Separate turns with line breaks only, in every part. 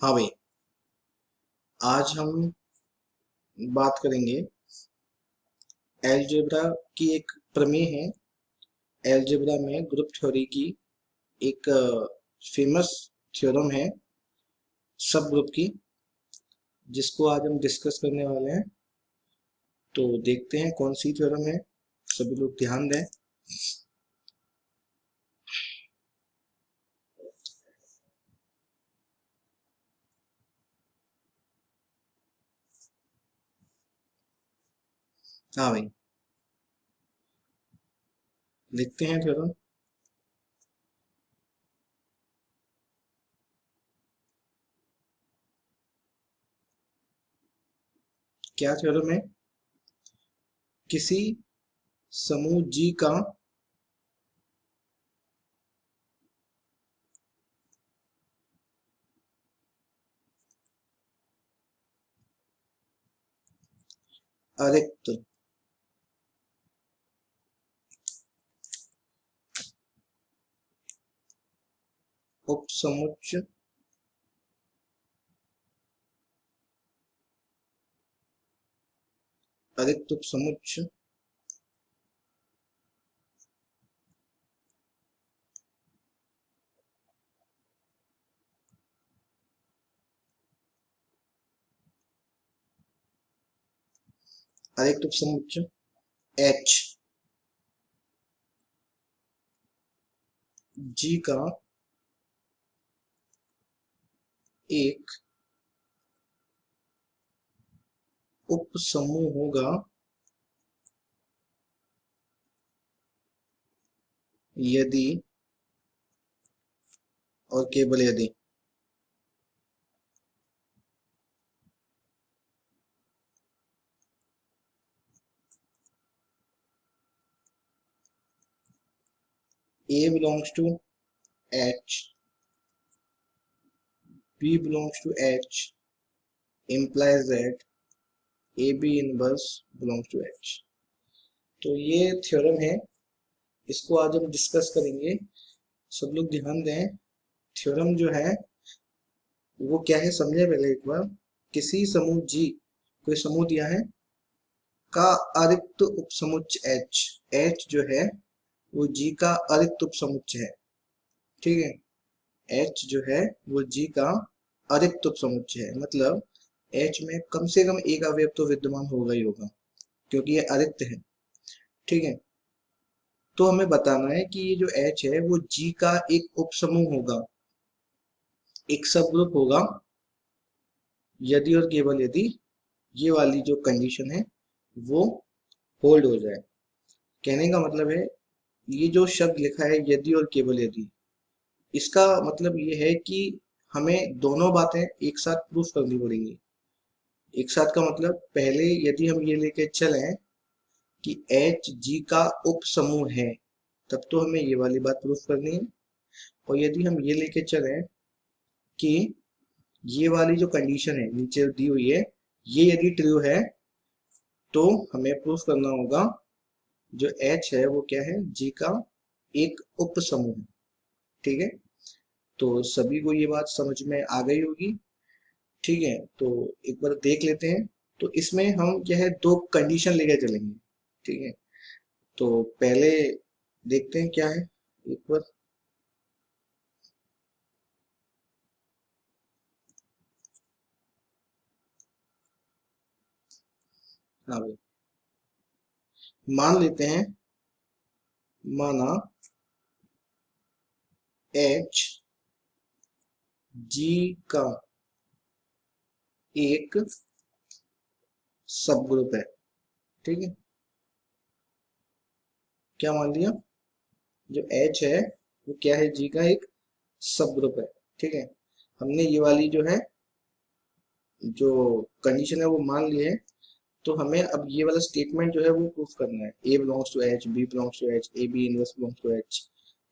हाँ भाई, आज हम बात करेंगे अलजेब्रा की एक प्रमेय है। अलजेब्रा में ग्रुप थ्योरी की एक फेमस थ्योरम है सब ग्रुप की, जिसको आज हम डिस्कस करने वाले हैं। तो देखते हैं कौन सी थ्योरम है। सभी लोग ध्यान दें। हाँ भाई, लिखते हैं थ्योरम। क्या थ्योरम है? किसी समूह जी का अरिक्त उपसमुच्चय अरिक्त उपसमुच्चय अरिक्त उपसमुच्चय एच जी का एक उपसमूह होगा यदि और केवल यदि A belongs to H, B belongs to H implies that AB inverse belongs to H। तो ये थ्योरम है, इसको आज हम डिस्कस करेंगे। सब लोग ध्यान दें। थ्योरम जो है वो क्या है समझे पहले एक बार। किसी समूह जी, कोई समूह दिया है, का अरिक्त उपसमुच्चय H, H जो है वो जी का अरिक्त उपसमुच्चय है। ठीक है, H जो है वो जी का अरिक्त उपसमुच्चय है। मतलब H में कम से कम एक अवयव तो विद्यमान होगा ही होगा, क्योंकि ये अरिक्त है। ठीक है, तो हमें बताना है कि ये जो H है वो G का एक उपसमूह होगा, एक सब ग्रुप होगा, यदि और केवल यदि ये वाली जो कंडीशन है वो होल्ड हो जाए। कहने का मतलब है, ये जो शब्द लिखा है यदि और केवल यदि, इसका मतलब ये है कि हमें दोनों बातें एक साथ प्रूफ करनी पड़ेंगी। एक साथ का मतलब, पहले यदि हम ये लेके चलें कि एच जी का उपसमूह है, तब तो हमें ये वाली बात प्रूफ करनी है। और यदि हम ये लेके चलें कि ये वाली जो कंडीशन है नीचे दी हुई है, ये यदि ट्रू है, तो हमें प्रूफ करना होगा जो एच है वो क्या है, जी का एक उपसमूह है। ठीक है, तो सभी को ये बात समझ में आ गई होगी। ठीक है, तो एक बार देख लेते हैं। तो इसमें हम क्या है, दो कंडीशन लेके चलेंगे। ठीक है, तो पहले देखते हैं क्या है एक बार। हाँ भाई, मान लेते हैं, माना एच जी का एक सब ग्रुप है। ठीक है, क्या मान लिया, जो एच है वो क्या है, जी का एक सब ग्रुप है। ठीक है, हमने ये वाली जो है, जो कंडीशन है वो मान ली है। तो हमें अब ये वाला स्टेटमेंट जो है वो प्रूफ करना है, a belongs to h, b belongs to H, a b inverse belongs to H.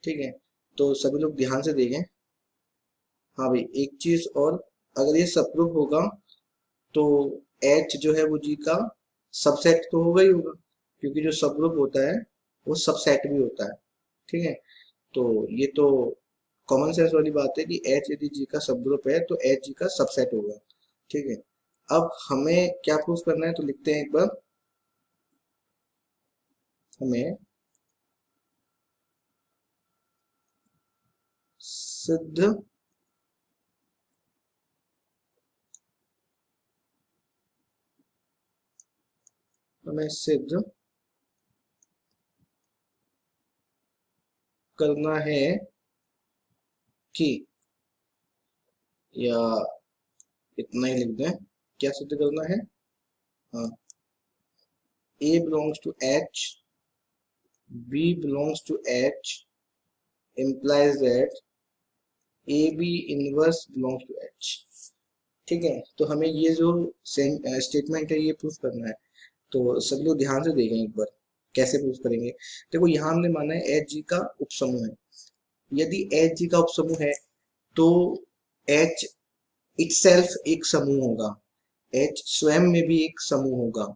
ठीक है, तो सभी लोग ध्यान से देखें। हाँ भाई, एक चीज और, अगर ये सब प्रूफ होगा तो एच जो है वो जी का सबसेट तो होगा ही होगा, क्योंकि जो सब ग्रुप होता है वो सबसेट भी होता है। ठीक है, तो ये तो कॉमन सेंस वाली बात है कि एच यदि जी का सब ग्रुप है तो एच जी का सबसेट होगा। ठीक है, अब हमें क्या प्रूफ करना है, तो लिखते हैं एक बार। हमें सिद्ध हमें सिद्ध करना है कि, या इतना ही लिख दें, क्या सिद्ध करना है, हाँ, A belongs to H, B belongs to H implies that AB inverse belongs to H। ठीक है, तो हमें ये जो स्टेटमेंट है ये प्रूफ करना है। तो सभी लोग ध्यान से देखें एक बार कैसे प्रूफ करेंगे। देखो यहाँ हमने माना है एच जी का उपसमूह है। यदि एच जी का उपसमूह है तो एच इटसेल्फ एक समूह होगा, एच स्वयं में भी एक समूह होगा।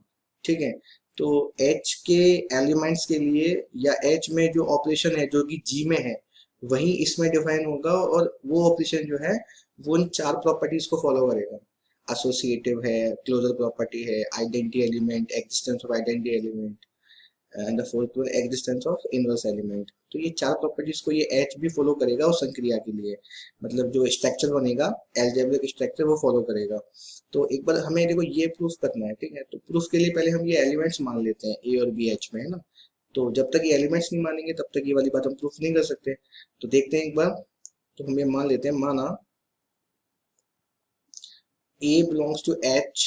ठीक है, तो एच के एलिमेंट्स के लिए या एच में जो ऑपरेशन है जो कि जी में है वही इसमें डिफाइन होगा, और वो ऑपरेशन जो है वो उन चार प्रॉपर्टीज को फॉलो करेगा। एसोसिएटिव है, क्लोजर प्रॉपर्टी है, identity element, existence of identity element, and the fourth one existence of inverse element. तो ये चार प्रॉपर्टीज को ये एच भी फॉलो करेगा उस संक्रिया के लिए, मतलब जो स्ट्रक्चर बनेगा एल्जेब्रिक स्ट्रक्चर वो फॉलो करेगा। तो एक बार हमें देखो ये प्रूफ करना है। ठीक है, तो प्रूफ के लिए पहले हम ये एलिमेंट्स मान लेते हैं ए और बी एच में, है ना। तो जब तक ये एलिमेंट्स नहीं मानेंगे तब तक ये वाली बात हम प्रूफ नहीं कर सकते। तो देखते हैं एक बार। तो हम ये मान लेते हैं, माना A belongs to H,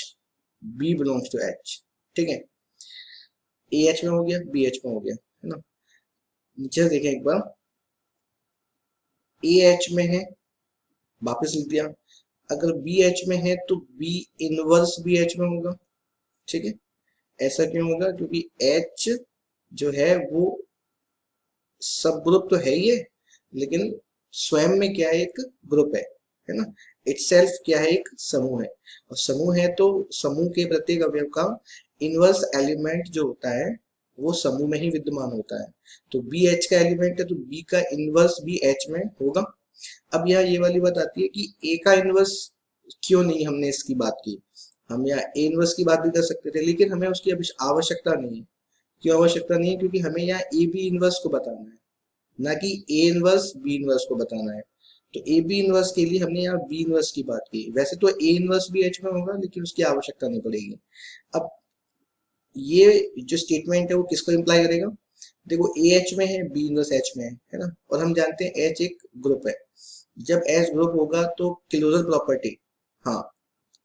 B belongs to H। ठीक है, ए एच में हो गया, बी एच में हो गया, है ना। नीचे देखें एक बार, ए एच में है, वापस लिख दिया। अगर बी एच में है तो बी इनवर्स बी एच में होगा। ठीक है, ऐसा क्यों होगा, क्योंकि एच जो है वो सब ग्रुप तो है ही है, लेकिन स्वयं में क्या है, एक ग्रुप है ना। इटसेल्फ क्या है, एक समूह है, और समूह है तो समूह के प्रत्येक अवयव का इनवर्स एलिमेंट जो होता है वो समूह में ही विद्यमान होता है। तो बी एच का एलिमेंट है तो बी का इनवर्स भी एच में होगा। अब यहाँ ये वाली बात आती है कि ए का इनवर्स क्यों नहीं हमने इसकी बात की। हम यहाँ ए इनवर्स की बात भी कर सकते थे, लेकिन हमें उसकी आवश्यकता नहीं है। क्यों आवश्यकता नहीं है, क्योंकि हमें यहाँ ए बी इनवर्स को बताना है, ना कि ए इनवर्स बी इनवर्स को बताना है। तो ए बी इनवर्स के लिए हमने यहाँ बी इनवर्स की बात की। वैसे तो ए इनवर्स भी एच में होगा, लेकिन उसकी आवश्यकता नहीं पड़ेगी। अब ये जो स्टेटमेंट है वो किसको इम्प्लाई करेगा, देखो ए एच में है, बी इनवर्स एच में है ना, और हम जानते हैं एच एक ग्रुप है। जब एच ग्रुप होगा तो क्लोजर प्रॉपर्टी, हाँ,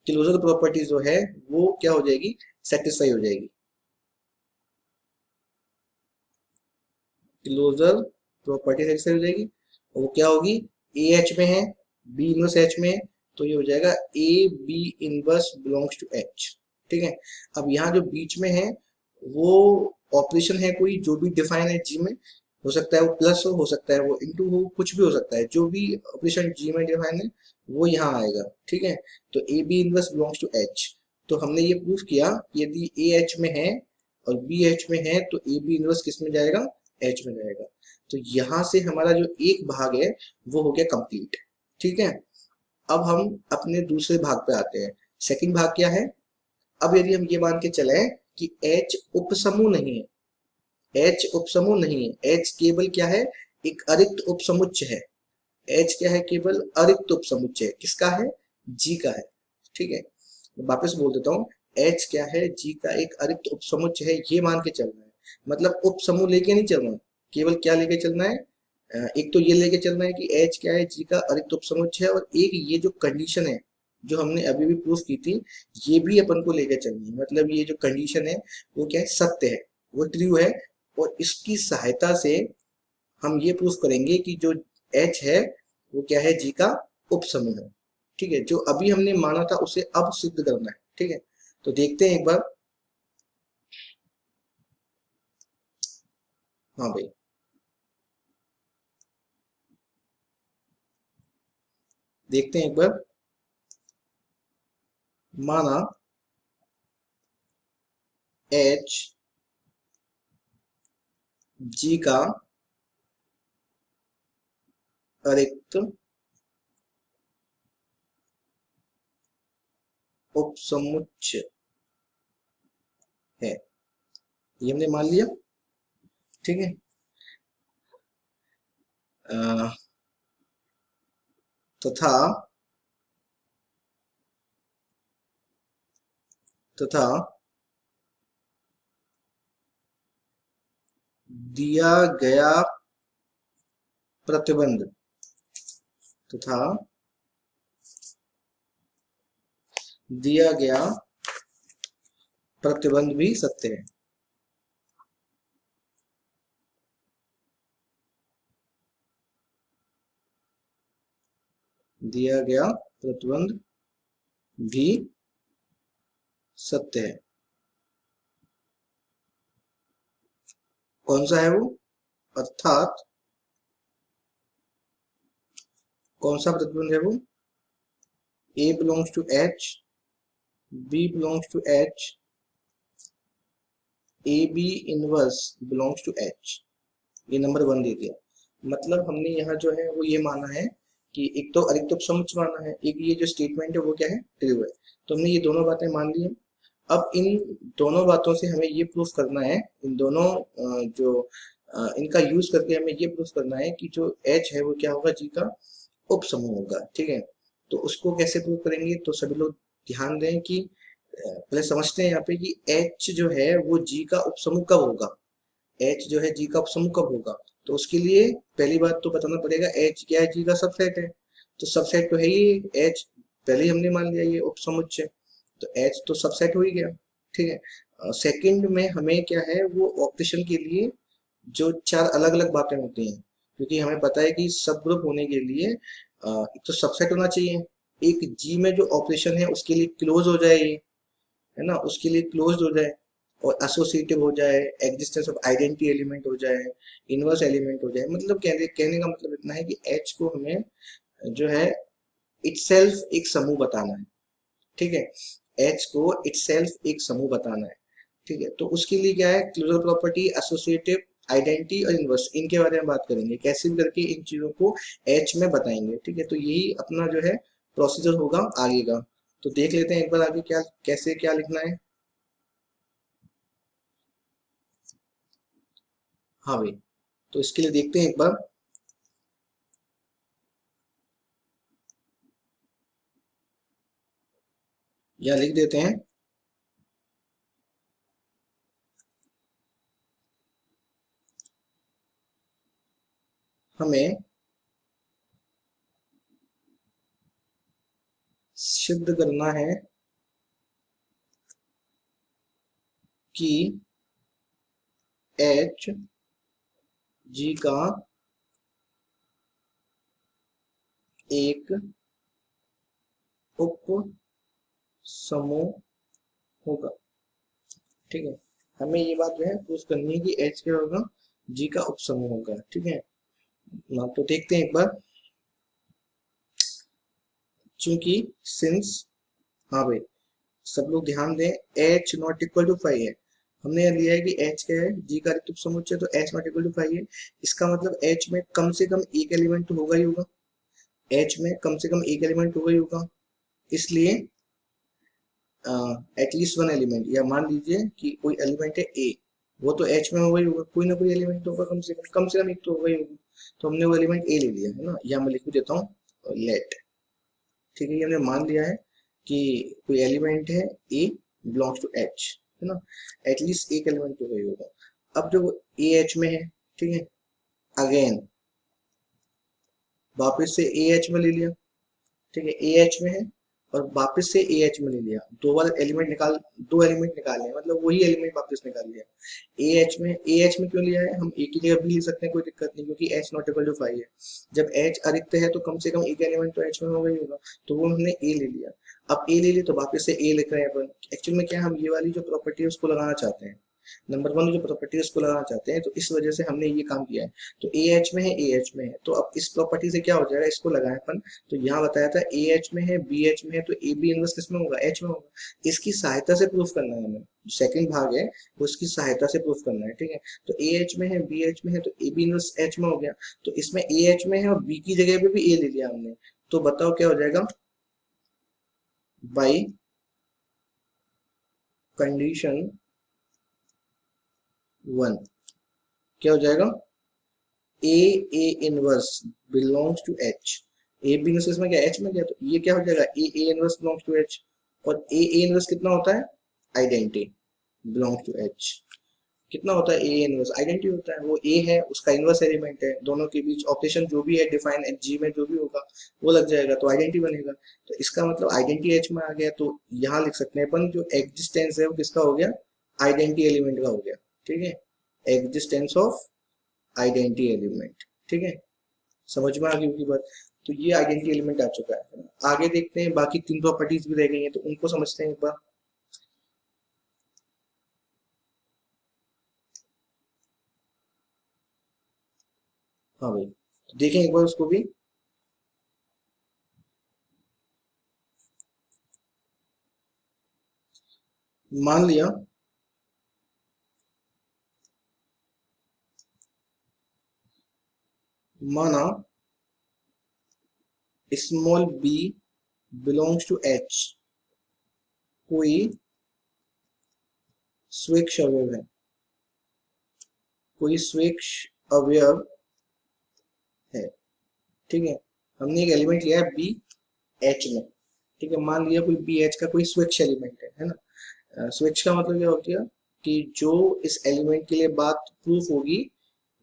क्लोजर प्रॉपर्टी जो है वो क्या हो जाएगी, सेटिस्फाई हो जाएगी। क्लोजर प्रॉपर्टी सेटिस्फाई हो जाएगी, और वो क्या होगी, ए एच में है, बी इनवर्स एच में है, तो ये हो जाएगा a b inverse belongs to H. ठीक है, अब यहाँ जो बीच में है वो ऑपरेशन है कोई जो भी डिफाइन है जी में, हो सकता है वो प्लस हो सकता है वो इंटू हो, कुछ भी हो सकता है, जो भी ऑपरेशन जी में डिफाइन है वो यहाँ आएगा। ठीक है, तो a b inverse belongs to H. तो हमने ये प्रूफ किया, यदि ए एच में है और बी एच में है तो ए बी इनवर्स किस में जाएगा, एच में जाएगा। तो यहां से हमारा जो एक भाग है वो हो गया कंप्लीट। ठीक है, अब हम अपने दूसरे भाग पे आते हैं। सेकंड भाग क्या है, अब यदि हम ये मान के चले कि H उपसमूह नहीं है, H उपसमूह नहीं है, H केवल क्या है, एक अरिक्त उपसमुच्चय है। H क्या है, केवल अरिक्त उपसमुच्चय किसका है, G का है। ठीक है, वापस बोल देता हूँ, H क्या है, G का एक अरिक्त उपसमुच्चय है, ये मान के चलना है। मतलब उपसमूह लेके नहीं चलना, केवल क्या लेके चलना है, एक तो ये लेके चलना है कि H क्या है, G का अरिक्त उपसमुच्चय है, और एक ये जो कंडीशन है जो हमने अभी भी प्रूफ की थी ये भी अपन को लेकर चलनी है। मतलब ये जो कंडीशन है वो क्या है, सत्य है, वो ट्रू है, और इसकी सहायता से हम ये प्रूफ करेंगे कि जो H है वो क्या है, G का उपसमूह है। ठीक है, जो अभी हमने माना था उसे अब सिद्ध करना है। ठीक है, तो देखते हैं एक बार। हाँ भाई, देखते हैं एक बार। माना H G का अरिक्त उपसमुच्चय है, ये हमने मान लिया। ठीक है, तथा तथा दिया गया प्रतिबंध तथा दिया गया प्रतिबंध भी सत्य है। दिया गया प्रतिबंध भी सत्य है। कौन सा है वो? अर्थात कौन सा प्रतिबंध है वो? A belongs to H, B belongs to H, AB inverse belongs to H। ये नंबर 1 दे दिया। मतलब हमने यहाँ जो है वो ये माना है कि एक तो अरिक्त उपसमुच्चय माना है, एक ये जो स्टेटमेंट है वो क्या है, ट्रू है। तो हमने ये दोनों बातें मान ली हैं। अब इन दोनों बातों से हमें ये प्रूफ करना है, इन दोनों इनका यूज करके हमें ये प्रूफ करना है कि जो H है वो क्या होगा, जी का उपसमूह होगा। ठीक है, तो उसको कैसे प्रूव करेंगे? तो सभी लोग ध्यान दें कि पहले समझते हैं यहाँ पे कि H जो है वो जी का उपसमूह कब होगा। H जो है जी का उपसमूह कब होगा, तो उसके लिए पहली बात तो बताना पड़ेगा H क्या है, जी का सबसेट है। तो सबसेट तो है ही H, पहले ही हमने मान लिया ये उपसमुच्चय, तो H तो सबसेट हो ही गया। ठीक है, सेकंड में हमें क्या है, वो ऑपरेशन के लिए जो 4 अलग अलग बातें होती हैं, क्योंकि हमें पता है कि सब ग्रुप होने के लिए एक तो सबसेट होना चाहिए, एक जी में जो ऑपरेशन है उसके लिए क्लोज हो जाए ये, है ना, उसके लिए क्लोज हो जाए, और एसोसिएटिव हो जाए, एग्जिस्टेंस ऑफ आइडेंटिटी एलिमेंट हो जाए, इनवर्स एलिमेंट हो जाए। मतलब कहने का मतलब इतना है कि एच को हमें जो है इटसेल्फ एक समूह बताना है। ठीक है, एच को इटसेल्फ एक समूह बताना है। ठीक है, तो उसके लिए क्या है, क्लोजर प्रॉपर्टी, एसोसिएटिव, आइडेंटिटी और इनवर्स, इनके बारे में बात करेंगे, कैसे भी करके इन चीजों को एच में बताएंगे। ठीक है, तो यही अपना जो है प्रोसीजर होगा आगे का। तो देख लेते हैं एक बार आगे क्या कैसे क्या लिखना है। हाँ भाई, तो इसके लिए देखते हैं एक बार। या लिख देते हैं, हमें सिद्ध करना है कि एच जी का एक उप समूह होगा। ठीक है, हमें ये बात जो है प्रूफ करनी है कि एच क्या होगा, जी का उप समूह होगा। ठीक है ना, तो देखते हैं एक बार। चूंकि सिंस, हाँ भाई सब लोग ध्यान दें, एच नॉट इक्वल टू 5 है। हमने यह लिया है कि एच क्या है, जी का रिक्त समुच्चय, तो एच नॉट इक्वल टू 5 है। इसका मतलब एच में कम से कम एक एलिमेंट तो होगा ही होगा, एच में कम से कम एक एलिमेंट होगा ही होगा। इसलिए एटलीस्ट वन एलिमेंट, या मान लीजिए कि कोई एलिमेंट है ए, वो तो एच में होगा ही होगा, कोई ना कोई एलिमेंट तो होगा, कम से कम एक तो होगा ही होगा। तो हमने वो एलिमेंट ए ले लिया है ना, या मैं लिख देता हूँ लेट। ठीक है, ये हमने मान लिया है कि कोई एलिमेंट है ए बिलोंग्स टू एच, है ना, एटलीस्ट एक एलिमेंट तो वही होगा। अब जो ए एच में है, ठीक है, अगेन वापस से ए एच में ले लिया। ठीक है, ए एच में है और वापस से ए एच में ले लिया, दो बार एलिमेंट निकाल, दो एलिमेंट निकाले हैं, मतलब वही एलिमेंट वापस निकाल लिया। ए एच में क्यों लिया है, हम एक ही जगह भी ले सकते हैं, कोई दिक्कत नहीं, क्योंकि एच नॉट इक्वल टू 5 है। जब एच अधिकतर है तो कम से कम एक एलिमेंट तो एच में होगा ही होगा, तो वो हमने ए ले लिया। अब ए ले लिया तो वापस से ए लिख रहे हैं अपन। एक्चुअल में क्या, हम ये वाली जो प्रॉपर्टी है उसको लगाना चाहते हैं, नंबर वन जो प्रॉपर्टी उसको लगाना चाहते हैं, तो इस वजह से हमने ये काम किया है। तो ए एच में है, ए एच में है, तो अब इस प्रॉपर्टी से क्या हो जाएगा, इसको लगाए अपन। तो यहाँ बताया था ए एच में है, बी एच में है, तो ए बी इनवर्स किस में होगा, एच में होगा। इसकी सहायता से प्रूफ करना है हमें, सेकंड भाग है वो उसकी सहायता से प्रूफ करना है, ठीक है। तो ए एच में है, बी एच में है, तो ए बी इनवर्स एच में हो गया। तो इसमें ए एच में है और बी की जगह पे भी ए ले लिया हमने, तो बताओ क्या हो जाएगा, बाई कंडीशन वन क्या हो जाएगा, a inverse belongs to H. A b inverse में क्या एच में गया, तो ये क्या हो जाएगा, a inverse belongs to H. और ए इनवर्स कितना होता है, आइडेंटिटी बिलोंग्स टू एच। कितना होता है, ए इनवर्स आइडेंटिटी होता है, वो ए है उसका इनवर्स एलिमेंट है, दोनों के बीच ऑपरेशन जो भी है डिफाइन जी में जो भी होगा वो लग जाएगा, तो आइडेंटिटी बनेगा। तो इसका मतलब आइडेंटिटी एच में आ गया, तो यहाँ लिख सकते हैं अपन जो एग्जिस्टेंस है वो किसका हो गया, आइडेंटिटी एलिमेंट का हो गया, ठीक है। एग्जिस्टेंस ऑफ आइडेंटिटी एलिमेंट, ठीक है। समझ में आ गई होगी बात। तो ये आइडेंटिटी एलिमेंट आ चुका है। आगे देखते हैं, बाकी तीन प्रॉपर्टीज भी रह गई हैं, तो उनको समझते हैं एक बार। हाँ भाई, तो देखें एक बार उसको भी। मान लिया माना small b belongs to H, कोई स्वेच्छ अवयव है, कोई स्वेच्छ अवयव है, ठीक है। हमने एक एलिमेंट लिया है बी एच में, ठीक है। मान लिया कोई बी एच का कोई स्वेच्छ एलिमेंट है ना। स्वेच्छ का मतलब क्या होती है कि जो इस एलिमेंट के लिए बात प्रूफ होगी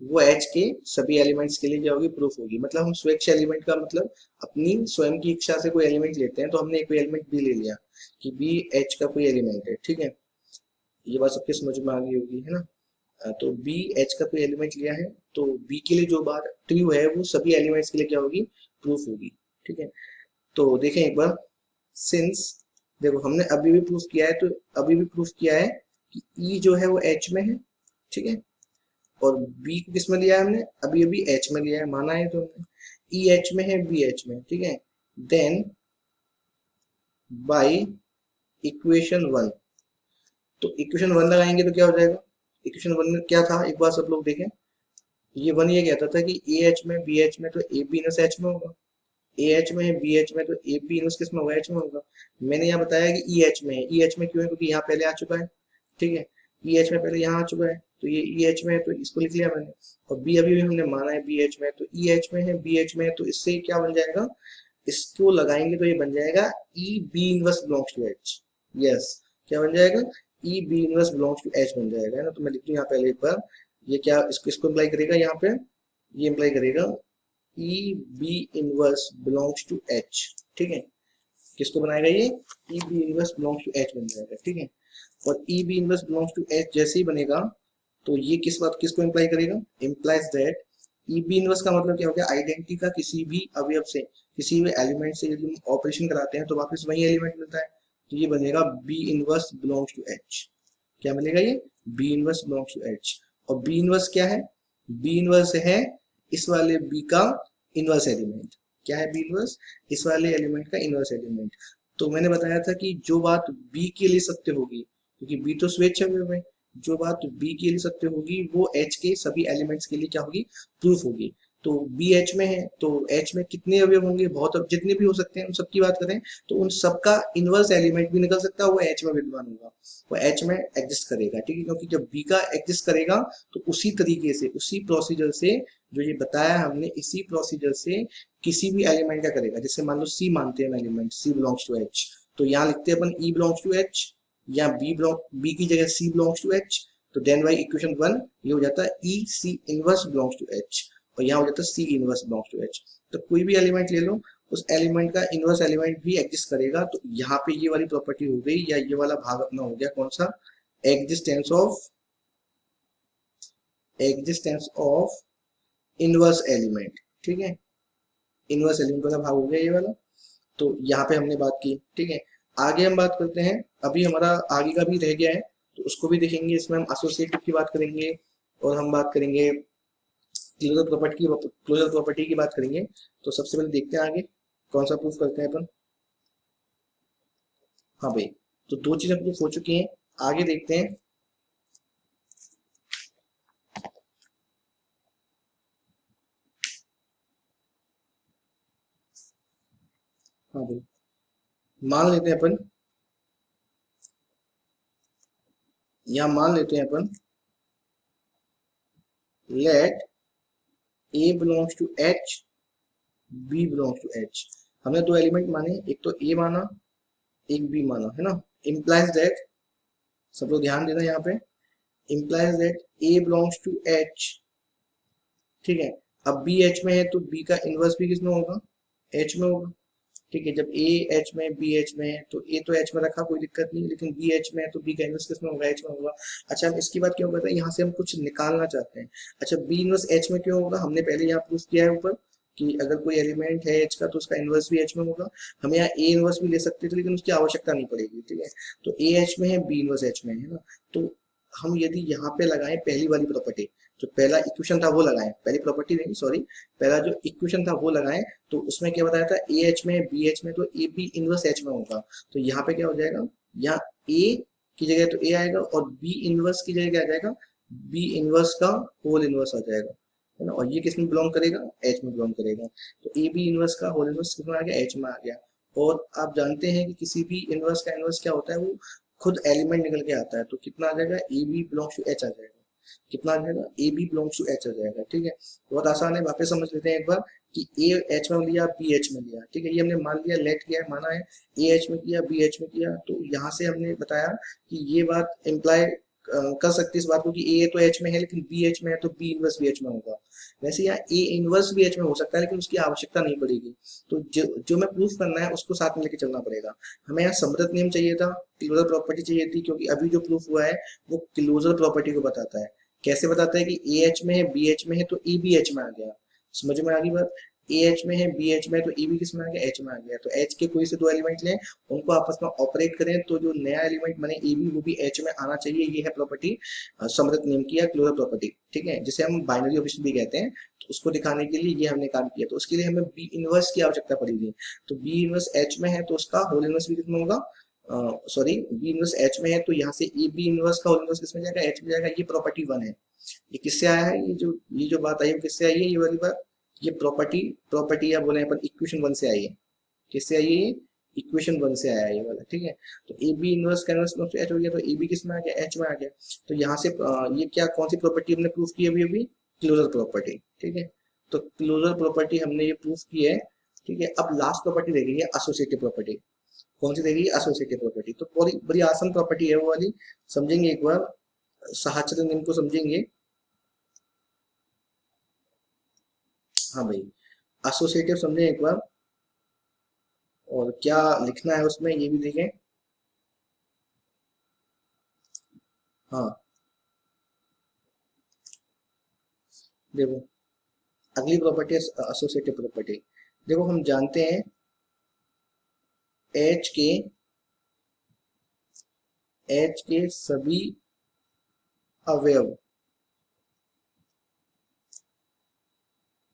वो एच के सभी एलिमेंट्स के लिए क्या होगी, प्रूफ होगी। मतलब हम स्वेच्छ एलिमेंट का मतलब अपनी स्वयं की इच्छा से कोई एलिमेंट लेते हैं, तो हमने एक कोई एलिमेंट बी ले लिया कि बी एच का कोई एलिमेंट है, ठीक है। ये बात सबके समझ में आ गई होगी, है ना। तो बी एच का कोई एलिमेंट लिया है, तो बी के लिए जो बात ट्रू है वो सभी एलिमेंट्स के लिए क्या होगी, प्रूफ होगी, ठीक है। तो देखें एक बार, सिंस देखो हमने अभी भी प्रूफ किया है, तो अभी भी प्रूफ किया है कि ई जो है वो एच में है, ठीक है। और बी को किस में लिया है हमने, अभी अभी एच में लिया है, माना है तो हमने ई एच में है, बी एच में, ठीक है। देन बाई इक्वेशन वन, तो इक्वेशन वन लगाएंगे तो क्या हो जाएगा, इक्वेशन वन में क्या था एक बार सब लोग देखें। ये वन ये कहता था कि ए एच में बी एच में तो ए बी इनस एच में होगा, ए एच में है बी एच में तो ए बी इनस किस में होगा, एच में होगा। मैंने यहाँ बताया कि ई एच में है, ई एच में क्यों है, क्योंकि यहाँ पहले आ चुका है, ठीक है। ई एच में पहले यहाँ आ चुका है, तो ये ई एच में है तो इसको लिख लिया मैंने। और बी अभी भी हमने माना है बी एच में, तो ई एच में है, बी एच में है, तो इससे क्या बन जाएगा, इसको लगाएंगे तो ये बन जाएगा e b inverse belongs to H. Yes, क्या बन जाएगा, e b inverse belongs to H बन जाएगा, है ना। तो मैं लिख दूं यहाँ पहले एक बार, ये क्या इसको इसको इम्प्लाई करेगा, यहाँ पे ये इम्प्लाई करेगा e b inverse belongs to H, ठीक है। किसको बनाएगा ये, e b inverse belongs to H बन जाएगा, ठीक है। और e b inverse belongs to H जैसे ही बनेगा, तो ये किस बात किसको इम्प्लाई करेगा, implies that e b inverse का मतलब क्या हो गया, आइडेंटिटी का किसी भी अवयव से, किसी भी एलिमेंट से यदि हम ऑपरेशन कराते हैं तो वापस वही एलिमेंट मिलता है, तो ये बनेगा b inverse belongs to H. क्या मिलेगा, ये b inverse belongs to H. और बी इनवर्स क्या है, बी इनवर्स है इस वाले बी का इनवर्स एलिमेंट। क्या है बी इनवर्स, इस वाले एलिमेंट का इनवर्स एलिमेंट। तो मैंने बताया था कि जो बात बी के लिए सत्य होगी, क्योंकि बी तो स्वेच्छ अवयव है, जो बात बी के लिए सत्य होगी वो एच के सभी एलिमेंट्स के लिए क्या होगी, प्रूफ होगी। तो बी एच में है, तो एच में कितने अवयव होंगे, बहुत जितने भी हो सकते हैं उन सबकी बात करें तो उन सबका इनवर्स एलिमेंट भी निकल सकता है, वो एच में विद्यमान होगा, वो एच में एग्जिस्ट करेगा, ठीक है। क्योंकि जब बी का एग्जिस्ट करेगा तो उसी तरीके से, उसी प्रोसीजर से जो ये बताया हमने, इसी प्रोसीजर से किसी भी एलिमेंट का करेगा। जैसे मान लो सी मानते हैं element, c belongs to H, तो यहाँ लिखते हैं अपन ई बिलोंग्स टू एच, या बी की जगह सी बिलोंग्स टू एच, तो देन बाई इक्वेशन वन ये हो जाता है e c inverse belongs to H, और यहाँ हो जाता है c inverse belongs to H. तो कोई भी एलिमेंट ले लो, उस एलिमेंट का इनवर्स एलिमेंट भी एग्जिस्ट करेगा, तो यहाँ पे ये वाली प्रॉपर्टी हो गई, या ये वाला भाग अपना हो गया कौन सा, एग्जिस्टेंस ऑफ इनवर्स एलिमेंट, ठीक है। इनवर्स एलिमेंट वाला भाग हो गया ये वाला। तो यहाँ पे हमने बात की, ठीक है। आगे हम बात करते हैं, अभी हमारा आगे का भी रह गया है, तो उसको भी देखेंगे। इसमें हम एसोसिएटिव की बात करेंगे और हम बात करेंगे क्लोजर प्रॉपर्टी की बात करेंगे। तो सबसे पहले देखते हैं आगे कौन सा प्रूफ करते हैं अपन। हाँ भाई, तो दो चीजें प्रूफ हो चुकी हैं, आगे देखते हैं। हाँ भाई, मान लेते हैं अपन, यहाँ मान लेते हैं अपन, let a belongs to h, b belongs to h. हमने दो एलिमेंट माने, एक तो ए माना, एक बी माना, है ना। इम्प्लाइज दैट, सब लोग ध्यान देना यहाँ पे, implies that a belongs to H, ठीक है। अब बी एच में है तो बी का इनवर्स भी किसमें होगा, एच में होगा, ठीक है। जब ए एच में बी एच में है तो ए तो एच में रखा, कोई दिक्कत नहीं, लेकिन बी एच में है तो बी का इनवर्स किसमें होगा, एच में होगा। अच्छा, हम इसकी बात क्यों करते हैं, यहाँ से हम कुछ निकालना चाहते हैं। अच्छा, बी इनवर्स एच में क्यों होगा, हमने पहले यहाँ प्रूफ किया है ऊपर कि अगर कोई एलिमेंट है एच का तो उसका इनवर्स भी एच में होगा। हम यहाँ ए इनवर्स भी ले सकते थे लेकिन उसकी आवश्यकता नहीं पड़ेगी, ठीक है। तो ए एच में है, बी इनवर्स एच में है ना। तो हम यदि यहाँ पे लगाएं पहली वाली प्रॉपर्टी, जो पहला इक्वेशन था वो लगाएं, पहली प्रॉपर्टी नहीं सॉरी, पहला जो इक्वेशन था वो लगाएं, तो उसमें क्या बताया था, ए एच में बी एच में, तो ए बी इनवर्स एच में होगा। तो यहाँ पे क्या हो जाएगा, यहाँ ए की जगह तो ए आएगा और बी इनवर्स की जगह क्या आ जाएगा, बी इनवर्स का होल इनवर्स आ जाएगा, है ना। और ये किस में बिलोंग करेगा, एच में बिलोंग करेगा। तो ए बी इनवर्स का होल इनवर्स किस में आ गया, एच में आ गया। और आप जानते हैं कि किसी भी इनवर्स का इनवर्स क्या होता है, वो खुद एलिमेंट निकल के आता है। तो कितना आ जाएगा, a b belongs to h आ जाएगा। कितना आ जाएगा, a b belongs to h आ जाएगा, ठीक है। बहुत आसान है, वापस समझ लेते हैं एक बार कि ए एच में लिया, बी एच में लिया, ठीक है। ये हमने मान लिया, लेट किया है, माना है, ए एच में किया, बी एच में किया। तो यहाँ से हमने बताया कि ये बात इम्प्लाई कर सकते इस बात को कि ए तो एच में है लेकिन बी एच में है तो बी इनवर्स बी एच में होगा। वैसे यहाँ ए इनवर्स बी एच में हो सकता है लेकिन उसकी आवश्यकता नहीं पड़ेगी। तो जो मैं प्रूफ करना है उसको साथ में लेके चलना पड़ेगा। हमें यहाँ समृद्ध नियम चाहिए था, क्लोजर प्रॉपर्टी चाहिए थी, क्योंकि अभी जो प्रूफ हुआ है वो क्लोजर प्रॉपर्टी को बताता है। कैसे बताता है कि ए एच में है, बी एच में है, तो ए बी एच में आ गया। समझ में आ गई बात, ए एच में है, बी एच में है, तो ए बी किस में आ गया, एच में आ गया। तो एच के कोई से दो एलिमेंट लें, उनको आपस में ऑपरेट करें तो जो नया एलिमेंट बने ए बी, वो भी एच में आना चाहिए। ये है प्रॉपर्टी समृद्ध नियम की या क्लोजर प्रॉपर्टी, ठीक है, जिसे हम बाइनरी ऑपरेशन भी कहते हैं। तो उसको दिखाने के लिए ये हमने काम किया। तो उसके लिए हमें बी इनवर्स की आवश्यकता पड़ेगी। तो बी इनवर्स एच में है तो उसका होल इनवर्स भी किसमें होगा, सॉरी, बी इनवर्स एच में है तो यहाँ से ए बी इनवर्स का होल इनवर्स किसमें जाएगा, एच में जाएगा। ये प्रॉपर्टी वन है। ये किससे आया है, ये जो बात आई है किससे आई है, ये वाली बात, ये प्रॉपर्टी प्रॉपर्टी या बोले अपन इक्वेशन वन से आई है। किससे आई है, ये इक्वेशन वन से आया है ये वाला, ठीक है। तो ए बी इनवर्स का इनवर्स एच हो गया, तो ए बी किस में आ गया, एच में आ गया। तो यहाँ से ये क्या कौन सी प्रॉपर्टी हमने प्रूफ की अभी अभी, क्लोजर प्रॉपर्टी, ठीक है। तो क्लोजर प्रॉपर्टी हमने ये प्रूफ की है, ठीक है। अब लास्ट प्रॉपर्टी रह गई है एसोसिएटिव प्रॉपर्टी। कौन सी रहेगी, एसोसिएटिव प्रॉपर्टी। तो बड़ी बड़ी आसान प्रॉपर्टी है वो वाली, समझेंगे एक बार, साहचर्य नियम को समझेंगे। हाँ भाई, एसोसिएटिव समझें एक बार, और क्या लिखना है उसमें ये भी देखें। हाँ देखो, अगली प्रॉपर्टी है एसोसिएटिव प्रॉपर्टी। देखो हम जानते हैं एच के सभी अवयव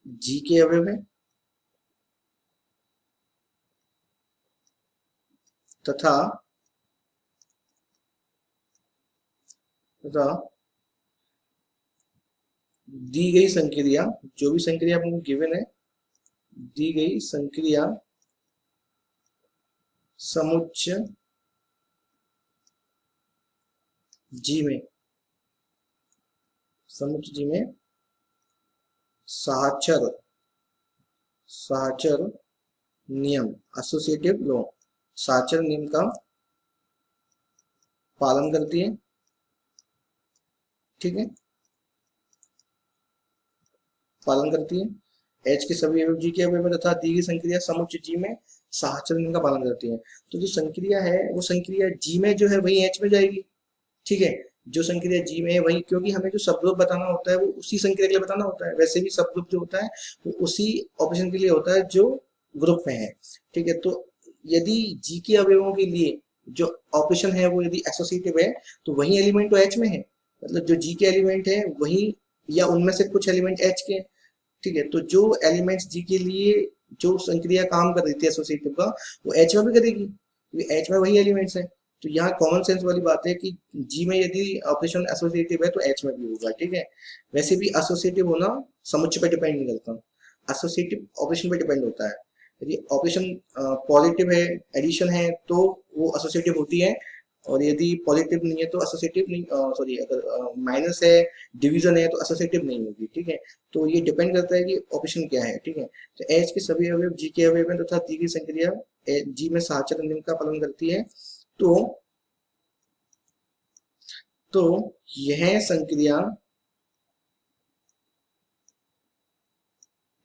जी के अवयव है, तथा तथा दी गई संक्रिया, जो भी संक्रिया आपको गिवन है, दी गई संक्रिया समुच्चय जी में, समुच्चय जी में साहचर साहचर नियम, एसोसिएटिव लॉ, साहचर नियम का पालन करती है, ठीक है, पालन करती है। एच के सभी अवयव जी के अवयव तथा दी गई संक्रिया समुच्चय जी में साहचर्य नियम का पालन करती है। तो जो संक्रिया है वो संक्रिया जी में जो है वही एच में जाएगी, ठीक है। जो संक्रिया जी में है वही, क्योंकि हमें जो सब ग्रुप बताना होता है वो उसी संक्रिया के लिए बताना होता है। वैसे भी सब ग्रुप जो होता है वो उसी ऑपरेशन के लिए होता है जो ग्रुप में है, ठीक है। तो यदि जी के अवयवों के लिए जो ऑपरेशन है वो यदि एसोसिएटिव है तो वही एलिमेंट तो एच में है, मतलब जो जी के एलिमेंट है वही या उनमें से कुछ एलिमेंट एच के, ठीक है। तो जो एलिमेंट्स जी के लिए जो संक्रिया काम कर रही थी एसोसिएटिव का, वो एच में भी करेगी क्योंकि एच में वही एलिमेंट्स हैं। तो यहाँ कॉमन सेंस वाली बात है कि जी में यदि ऑपरेशन एसोसिएटिव है तो एच में भी होगा, ठीक है। वैसे भी एसोसिएटिव होना समुच्चय पे डिपेंड नहीं करता, एसोसिएटिव ऑपरेशन पे डिपेंड होता है। यदि ऑपरेशन पॉजिटिव है, एडिशन है, तो वो एसोसिएटिव होती है, और यदि पॉजिटिव नहीं है तो एसोसिएटिव नहीं, सॉरी अगर माइनस है, डिवीजन है, तो एसोसिएटिव नहीं होगी, ठीक है। तो ये डिपेंड करता है कि ऑपरेशन क्या है, ठीक है। तो एच के सभी अवयव जी के अवयव हैं तथा जी की संक्रिया जी में साहचर्य नियम का पालन करती है। तो तो यह संक्रिया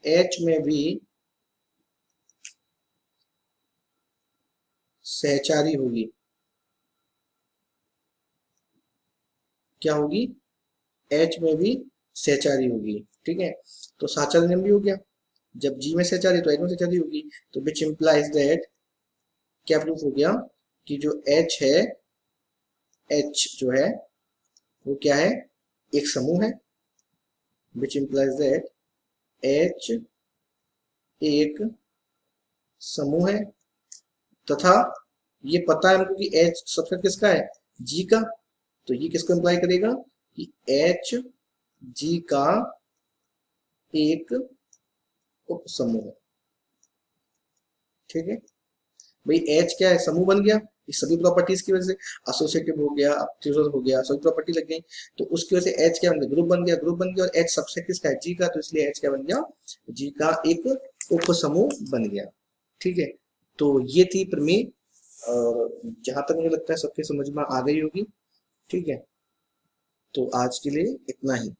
एच में भी सहचारी होगी। क्या होगी? एच में भी सहचारी होगी, ठीक है। तो साहचर्य नियम भी हो गया, जब जी में सहचारी तो एच में सहचारी होगी। तो विच इंप्लाइज दैट, क्या प्रूफ हो गया कि जो एच है, एच जो है वो क्या है, एक समूह है। विच इंप्लाइज दैट एच एक समूह है, तथा ये पता है हमको कि एच सबसेट किसका है, जी का। तो ये किसको इंप्लाई करेगा कि एच जी का एक उपसमूह है, ठीक है। भाई एच क्या है, समूह बन गया इस सभी प्रॉपर्टीज की वजह से, एसोसिएटिव हो गया, क्लोजर हो गया, सभी प्रॉपर्टी लग गई। तो उसकी वजह से एच क्या बन गया, ग्रुप बन गया, ग्रुप बन गया, और एच सबसेट किसका है, जी का। तो इसलिए एच क्या बन गया, जी का एक उपसमूह बन गया, ठीक है। तो ये थी प्रमेय, और जहां तक मुझे लगता है सबके समझ में आ गई होगी, ठीक है। तो आज के लिए इतना ही।